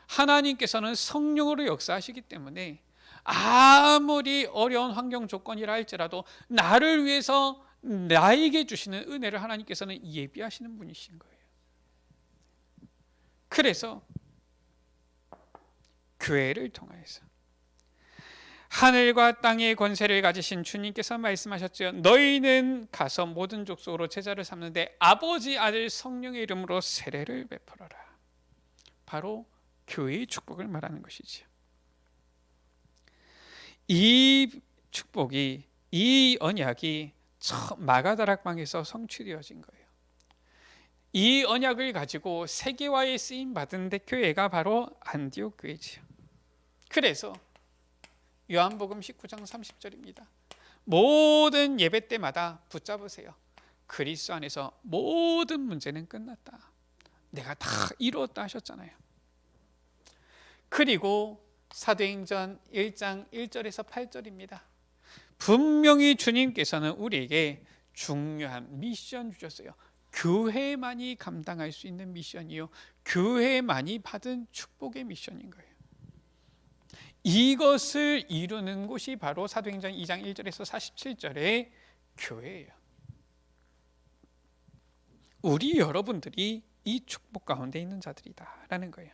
하나님께서는 성령으로 역사하시기 때문에 아무리 어려운 환경 조건이라 할지라도 나를 위해서 나에게 주시는 은혜를 하나님께서는 예비하시는 분이신 거예요. 그래서 교회를 통하여서 하늘과 땅의 권세를 가지신 주님께서 말씀하셨죠. 너희는 가서 모든 족속으로 제자를 삼는데 아버지, 아들, 성령의 이름으로 세례를 베풀어라. 바로 교회의 축복을 말하는 것이지요. 이 축복이, 이 언약이 마가다락방에서 성취되어진 거예요. 이 언약을 가지고 세계화에 쓰임 받은 교회가 바로 안디옥 교회지요. 그래서 요한복음 19장 30절입니다. 모든 예배 때마다 붙잡으세요. 그리스도 안에서 모든 문제는 끝났다. 내가 다 이루었다 하셨잖아요. 그리고 사도행전 1장 1절에서 8절입니다. 분명히 주님께서는 우리에게 중요한 미션 주셨어요. 교회만이 감당할 수 있는 미션이요, 교회만이 받은 축복의 미션인 거예요. 이것을 이루는 곳이 바로 사도행전 2장 1절에서 47절의 교회예요. 우리 여러분들이 이 축복 가운데 있는 자들이다라는 거예요.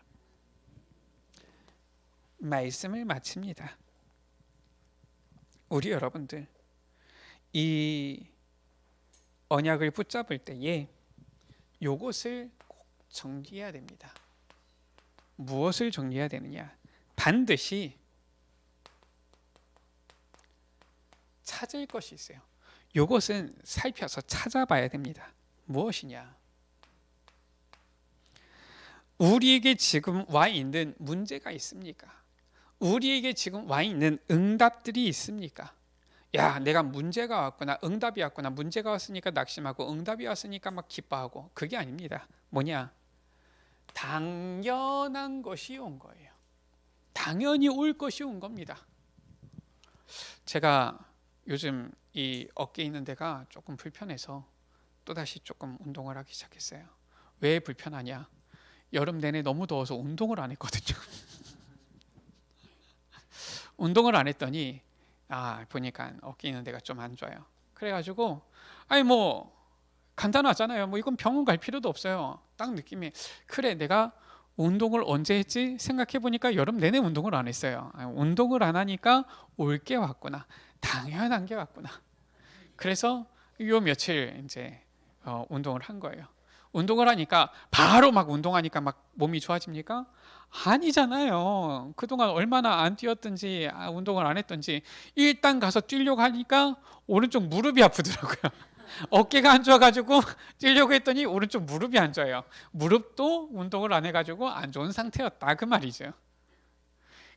말씀을 마칩니다. 우리 여러분들, 이 언약을 붙잡을 때에 이것을 꼭 정리해야 됩니다. 무엇을 정리해야 되느냐? 반드시 찾을 것이 있어요. 이것은 살펴서 찾아봐야 됩니다. 무엇이냐? 우리에게 지금 와 있는 문제가 있습니까? 우리에게 지금 와 있는 응답들이 있습니까? 야, 내가 문제가 왔구나, 응답이 왔구나, 문제가 왔으니까 낙심하고 응답이 왔으니까 막 기뻐하고, 그게 아닙니다. 뭐냐? 당연한 것이 온 거예요. 당연히 올 것이 온 겁니다. 제가 요즘 이 어깨에 있는 데가 조금 불편해서 또다시 조금 운동을 하기 시작했어요. 왜 불편하냐? 여름 내내 너무 더워서 운동을 안 했거든요. 운동을 안 했더니 보니까 어깨 있는 데가 좀 안 좋아요. 그래가지고 뭐 간단하잖아요. 뭐 이건 병원 갈 필요도 없어요. 딱 느낌이, 그래 내가 운동을 언제 했지 생각해 보니까 여름 내내 운동을 안 했어요. 운동을 안 하니까 올 게 왔구나, 당연한 게 왔구나. 그래서 요 며칠 이제 운동을 한 거예요. 운동을 하니까 바로 막 운동하니까 막 몸이 좋아집니까? 아니잖아요. 그동안 얼마나 안 뛰었든지 운동을 안 했든지 일단 가서 뛰려고 하니까 오른쪽 무릎이 아프더라고요. 어깨가 안 좋아가지고 뛰려고 했더니 오른쪽 무릎이 안 좋아요. 무릎도 운동을 안 해가지고 안 좋은 상태였다, 그 말이죠.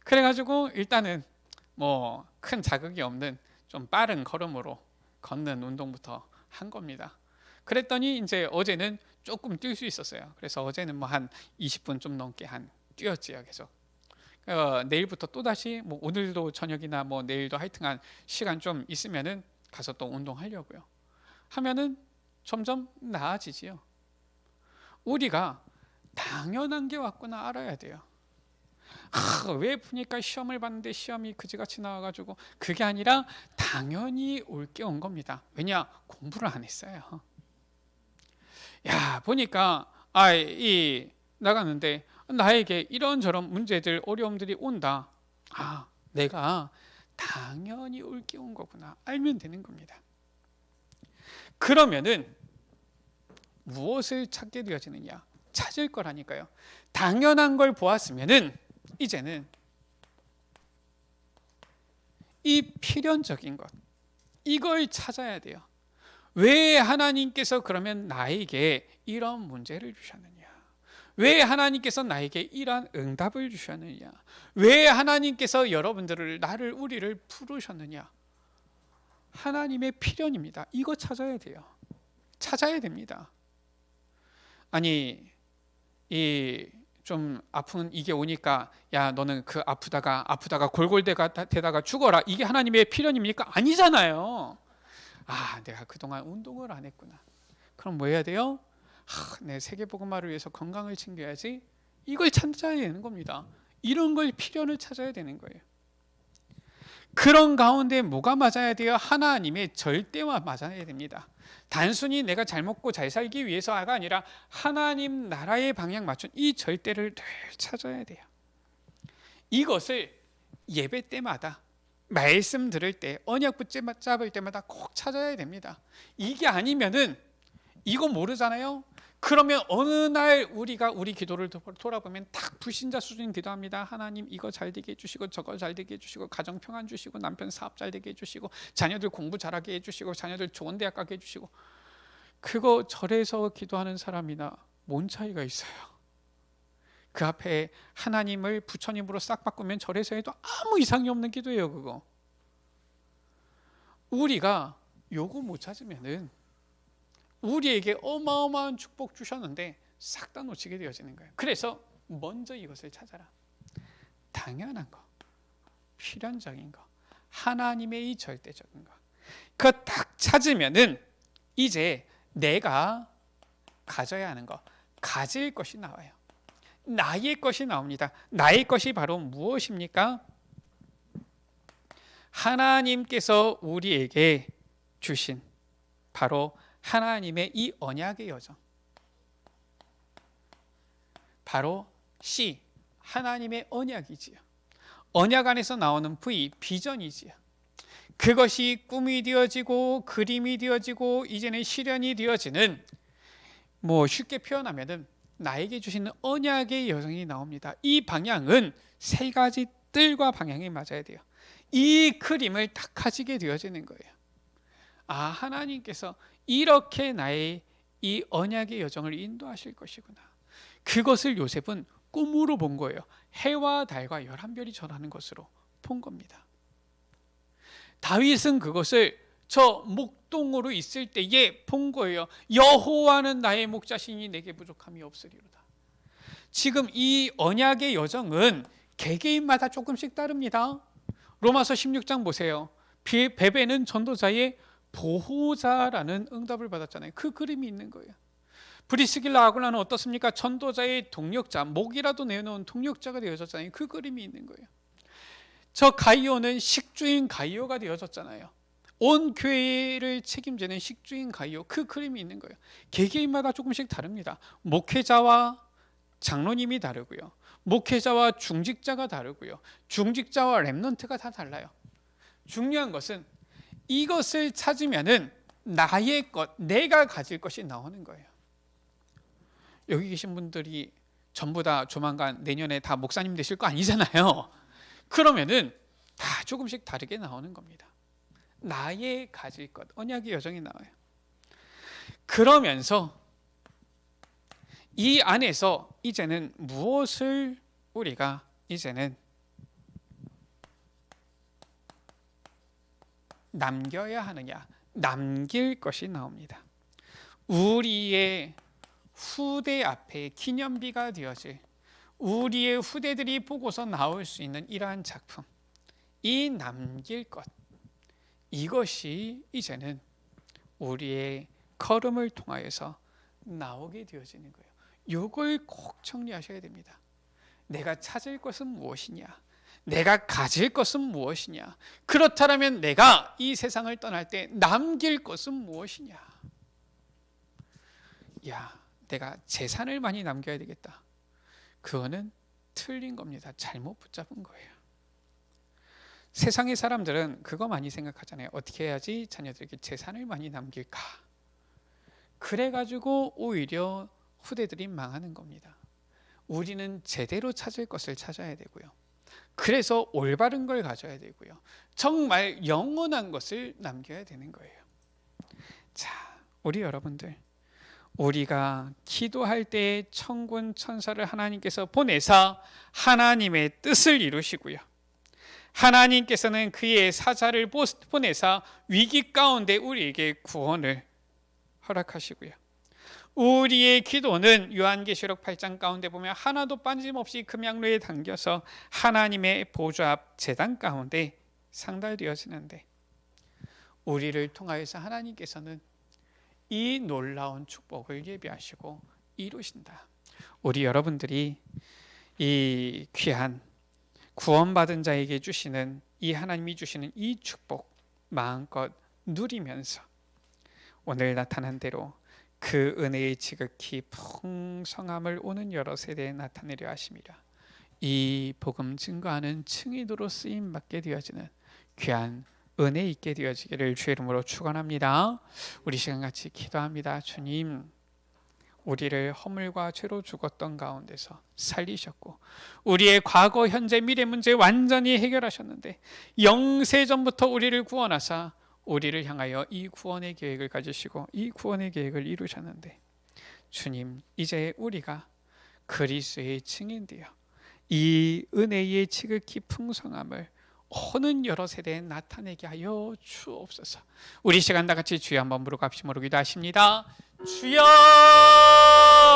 그래가지고 일단은 뭐 큰 자극이 없는 좀 빠른 걸음으로 걷는 운동부터 한 겁니다. 그랬더니 이제 어제는 조금 뛸 수 있었어요. 그래서 어제는 뭐 한 20분 좀 넘게 뛰었지요, 계속. 내일부터 또 다시 뭐 오늘도 저녁이나 뭐 내일도 하여튼간 시간 좀 있으면은 가서 또 운동하려고요. 하면은 점점 나아지지요. 우리가 당연한 게 왔구나 알아야 돼요. 왜 보니까 시험을 봤는데 시험이 그지같이 나와가지고, 그게 아니라 당연히 올 게 온 겁니다. 왜냐? 공부를 안 했어요. 야, 보니까 나갔는데 나에게 이런저런 문제들, 어려움들이 온다. 내가 당연히 올게 온 거구나 알면 되는 겁니다. 그러면은 무엇을 찾게 되어지느냐? 찾을 거라니까요. 당연한 걸 보았으면은 이제는 이 필연적인 것, 이걸 찾아야 돼요. 왜 하나님께서 그러면 나에게 이런 문제를 주셨느냐? 왜 하나님께서 나에게 이러한 응답을 주셨느냐? 왜 하나님께서 나를 우리를 부르셨느냐? 하나님의 필연입니다. 이거 찾아야 돼요. 찾아야 됩니다. 아니, 이 좀 아픈 이게 오니까 야 너는 그 아프다가 골골대다가 죽어라, 이게 하나님의 필연입니까? 아니잖아요. 내가 그동안 운동을 안 했구나. 그럼 뭐 해야 돼요? 내 세계복음화를 위해서 건강을 챙겨야지. 이걸 찾아야 되는 겁니다. 이런 걸 필연을 찾아야 되는 거예요. 그런 가운데 뭐가 맞아야 돼요? 하나님의 절대와 맞아야 됩니다. 단순히 내가 잘 먹고 잘 살기 위해서가 아니라 하나님 나라의 방향 맞춘 이 절대를 늘 찾아야 돼요. 이것을 예배 때마다, 말씀 들을 때, 언약 붙잡을 때마다 꼭 찾아야 됩니다. 이게 아니면은 이거 모르잖아요. 그러면 어느 날 우리가 우리 기도를 돌아보면 딱 불신자 수준 기도합니다. 하나님 이거 잘 되게 해주시고 저거 잘 되게 해주시고 가정 평안 주시고 남편 사업 잘 되게 해주시고 자녀들 공부 잘하게 해주시고 자녀들 좋은 대학 가게 해주시고. 그거 절에서 기도하는 사람이나 뭔 차이가 있어요? 그 앞에 하나님을 부처님으로 싹 바꾸면 절에서 해도 아무 이상이 없는 기도예요. 그거 우리가 요거 못 찾으면은 우리에게 어마어마한 축복 주셨는데 싹 다 놓치게 되어지는 거예요. 그래서 먼저 이것을 찾아라. 당연한 거, 필연적인 거, 하나님의 이 절대적인 거, 그거 딱 찾으면은 이제 내가 가져야 하는 거, 가질 것이 나와요. 나의 것이 나옵니다. 나의 것이 바로 무엇입니까? 하나님께서 우리에게 주신 바로 하나님의 이 언약의 여정, 바로 C, 하나님의 언약이지요. 언약 안에서 나오는 V, 비전이지요. 그것이 꿈이 되어지고 그림이 되어지고 이제는 실현이 되어지는, 쉽게 표현하면은 나에게 주시는 언약의 여정이 나옵니다. 이 방향은 세 가지 뜰과 방향이 맞아야 돼요. 이 그림을 딱 가지게 되어지는 거예요. 하나님께서 이렇게 나의 이 언약의 여정을 인도하실 것이구나. 그것을 요셉은 꿈으로 본 거예요. 해와 달과 11별이 전하는 것으로 본 겁니다. 다윗은 그것을 저 목동으로 있을 때에 본 거예요. 여호와는 나의 목자시니 내게 부족함이 없으리로다. 지금 이 언약의 여정은 개개인마다 조금씩 다릅니다. 로마서 16장 보세요. 베베는 전도자의 보호자라는 응답을 받았잖아요. 그 그림이 있는 거예요. 브리스길라 아굴라는 어떻습니까? 전도자의 동력자, 목이라도 내놓은 동력자가 되어졌잖아요. 그 그림이 있는 거예요. 저 가이오는 식주인 가이오가 되어졌잖아요. 온 교회를 책임지는 식주인 가이오, 그 그림이 있는 거예요. 개개인마다 조금씩 다릅니다. 목회자와 장로님이 다르고요, 목회자와 중직자가 다르고요, 중직자와 렘넌트가 다 달라요. 중요한 것은 이것을 찾으면은 나의 것, 내가 가질 것이 나오는 거예요. 여기 계신 분들이 전부 다 조만간 내년에 다 목사님 되실 거 아니잖아요. 그러면은 다 조금씩 다르게 나오는 겁니다. 나의 가질 것, 언약의 여정이 나와요. 그러면서 이 안에서 이제는 무엇을 우리가 이제는 남겨야 하느냐, 남길 것이 나옵니다. 우리의 후대 앞에 기념비가 되어질, 우리의 후대들이 보고서 나올 수 있는 이러한 작품, 이 남길 것, 이것이 이제는 우리의 걸음을 통하여서 나오게 되어지는 거예요. 이걸 꼭 정리하셔야 됩니다. 내가 찾을 것은 무엇이냐, 내가 가질 것은 무엇이냐, 그렇다면 내가 이 세상을 떠날 때 남길 것은 무엇이냐. 내가 재산을 많이 남겨야 되겠다. 그거는 틀린 겁니다. 잘못 붙잡은 거예요. 세상의 사람들은 그거 많이 생각하잖아요. 어떻게 해야지 자녀들에게 재산을 많이 남길까? 그래가지고 오히려 후대들이 망하는 겁니다. 우리는 제대로 찾을 것을 찾아야 되고요. 그래서 올바른 걸 가져야 되고요. 정말 영원한 것을 남겨야 되는 거예요. 자, 우리 여러분들, 우리가 기도할 때 천군 천사를 하나님께서 보내사 하나님의 뜻을 이루시고요. 하나님께서는 그의 사자를 보내사 위기 가운데 우리에게 구원을 허락하시고요. 우리의 기도는 요한계시록 8장 가운데 보면 하나도 빠짐없이 금양로에 담겨서 하나님의 보좌 앞 제단 가운데 상달되어지는데, 우리를 통하여서 하나님께서는 이 놀라운 축복을 예비하시고 이루신다. 우리 여러분들이 이 귀한 구원받은 자에게 주시는 이 하나님이 주시는 이 축복 마음껏 누리면서 오늘 나타난 대로 그 은혜의 지극히 풍성함을 오는 여러 세대에 나타내려 하심이라. 이 복음 증거하는 증인으로 쓰임 받게 되어지는 귀한 은혜 있게 되어지기를 주의 이름으로 축원합니다. 우리 시간 같이 기도합니다. 주님, 우리를 허물과 죄로 죽었던 가운데서 살리셨고 우리의 과거, 현재, 미래 문제 완전히 해결하셨는데 영세전부터 우리를 구원하사 우리를 향하여 이 구원의 계획을 가지시고 이 구원의 계획을 이루셨는데, 주님, 이제 우리가 그리스도의 증인되어 이 은혜의 지극히 풍성함을 오는 여러 세대에 나타내게 하여 주옵소서. 우리 시간 다 같이 주여 한번 부르갑시므로 기도하십니다. 주여,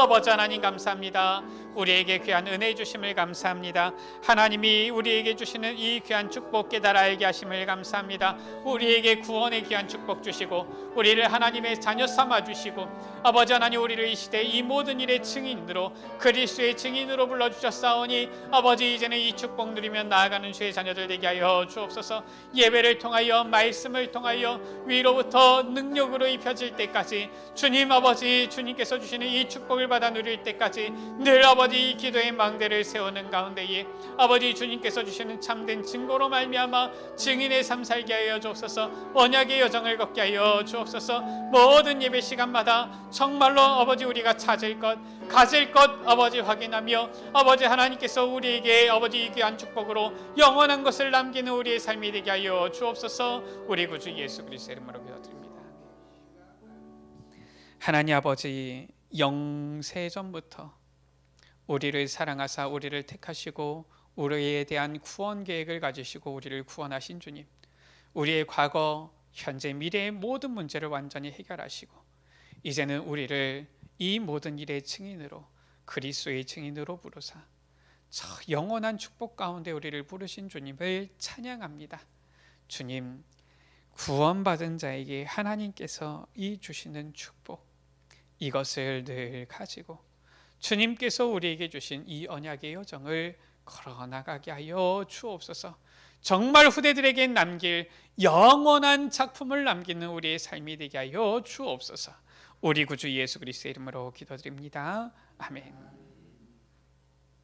아버지 하나님 감사합니다. 우리에게 귀한 은혜 주심을 감사합니다. 하나님이 우리에게 주시는 이 귀한 축복 깨달아 알게 하심을 감사합니다. 우리에게 구원의 귀한 축복 주시고 우리를 하나님의 자녀 삼아 주시고 아버지 하나님, 우리를 이 시대 이 모든 일의 증인으로 그리스도의 증인으로 불러주셨사오니 아버지, 이제는 이 축복 누리며 나아가는 주의 자녀들 되게 하여 주옵소서. 예배를 통하여 말씀을 통하여 위로부터 능력으로 입혀질 때까지 주님 아버지, 주님께서 주시는 이 축복을 받아 누릴 때까지 늘 아버지 이 기도의 망대를 세우는 가운데에 아버지 주님께서 주시는 참된 증거로 말미암아 증인의 삶 살게 하여 주옵소서. 언약의 여정을 걷게 하여 주옵소서. 모든 예배 시간마다 정말로 아버지 우리가 찾을 것, 가질 것 아버지 확인하며 아버지 하나님께서 우리에게 아버지 이 귀한 축복으로 영원한 것을 남기는 우리의 삶이 되게 하여 주옵소서. 우리 구주 예수 그리스도의 이름으로 기도드립니다. 하나님 아버지, 영세전부터 우리를 사랑하사 우리를 택하시고 우리에 대한 구원 계획을 가지시고 우리를 구원하신 주님, 우리의 과거, 현재, 미래의 모든 문제를 완전히 해결하시고 이제는 우리를 이 모든 일의 증인으로 그리스도의 증인으로 부르사 저 영원한 축복 가운데 우리를 부르신 주님을 찬양합니다. 주님, 구원받은 자에게 하나님께서 이 주시는 축복, 이것을 늘 가지고 주님께서 우리에게 주신 이 언약의 여정을 걸어나가게 하여 주옵소서. 정말 후대들에게 남길 영원한 작품을 남기는 우리의 삶이 되게 하여 주옵소서. 우리 구주 예수 그리스도의 이름으로 기도드립니다. 아멘.